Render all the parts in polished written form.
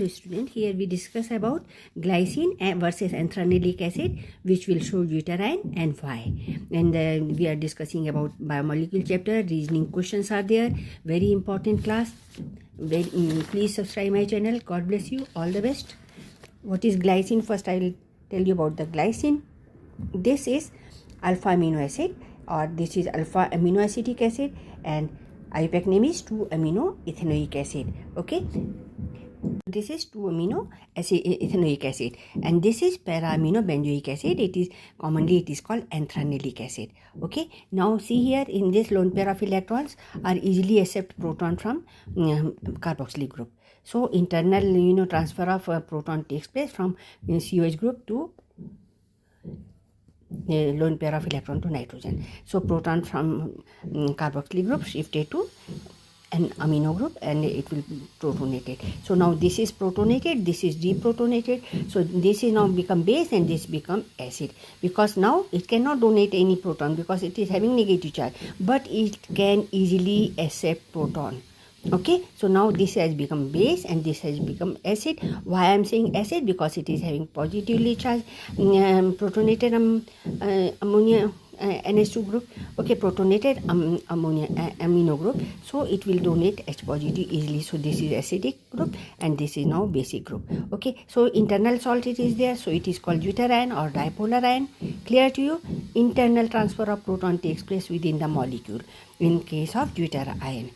student, here we discuss about glycine versus anthranilic acid, which will show deuterion and why. And we are discussing about biomolecule chapter. Reasoning questions are there. Very important class. Please subscribe my channel. God bless you. All the best. What is glycine? First I will tell you about the glycine. This is alpha amino acid, or this is alpha amino acetic acid, and IUPAC name is 2-amino ethanoic acid. Okay, this is 2-amino ethanoic acid, and this is para-amino benzoic acid. It is commonly called antranilic acid. Okay, now see here, in this lone pair of electrons are easily accept proton from carboxylic group. So internal transfer of proton takes place from COH group to lone pair of electron to nitrogen. So proton from carboxylic group shifted to an amino group and it will protonated. So now this is protonated, this is deprotonated. So this is now become base and this become acid, because now it cannot donate any proton because it is having negative charge, but it can easily accept proton. Okay, so now this has become base and this has become acid. Why I am saying acid? Because it is having positively charged protonated ammonia NH2 group. Okay, protonated ammonia amino group, so it will donate H positive easily. So this is acidic group and this is now basic group. Okay, so internal salt it is there, so it is called deuterion or dipolar ion. Clear to you? Internal transfer of proton takes place within the molecule in case of deuterion.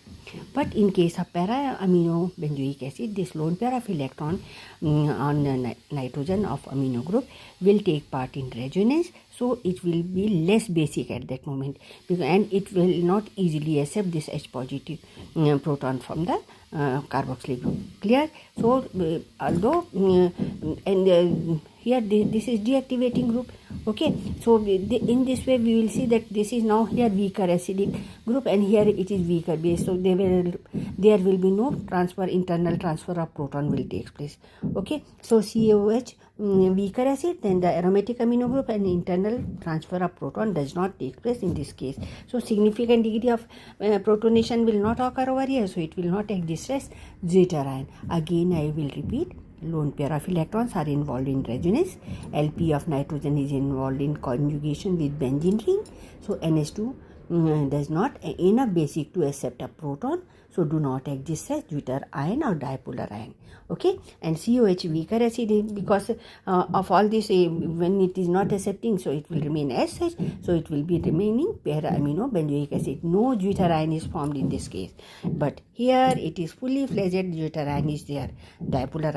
But in case of para-amino benzoic acid, this lone pair of electron on nitrogen of amino group will take part in resonance, so it will be less basic at that moment, and it will not easily accept this H positive proton from the carboxylic group. Clear? So although here this is deactivating group. Okay, so in this way we will see that this is now here weaker acidic group and here it is weaker base. So there will be no transfer, internal transfer of proton will take place. Okay, so COH weaker acid, then the aromatic amino group, and internal transfer of proton does not take place in this case. So significant degree of protonation will not occur over here, so it will not exist as deuterion. Again I will repeat, lone pair of electrons are involved in resonance. LP of nitrogen is involved in conjugation with benzene ring. So NH2 does not enough basic to accept a proton, so do not exist as deuterion or dipolar ion. Okay, and COH weaker acid, because of all this, when it is not accepting, so it will remain as such, so it will be remaining para-amino benzoic acid. No deuterion is formed in this case, but here it is fully fledged deuterion is there, dipolar ion.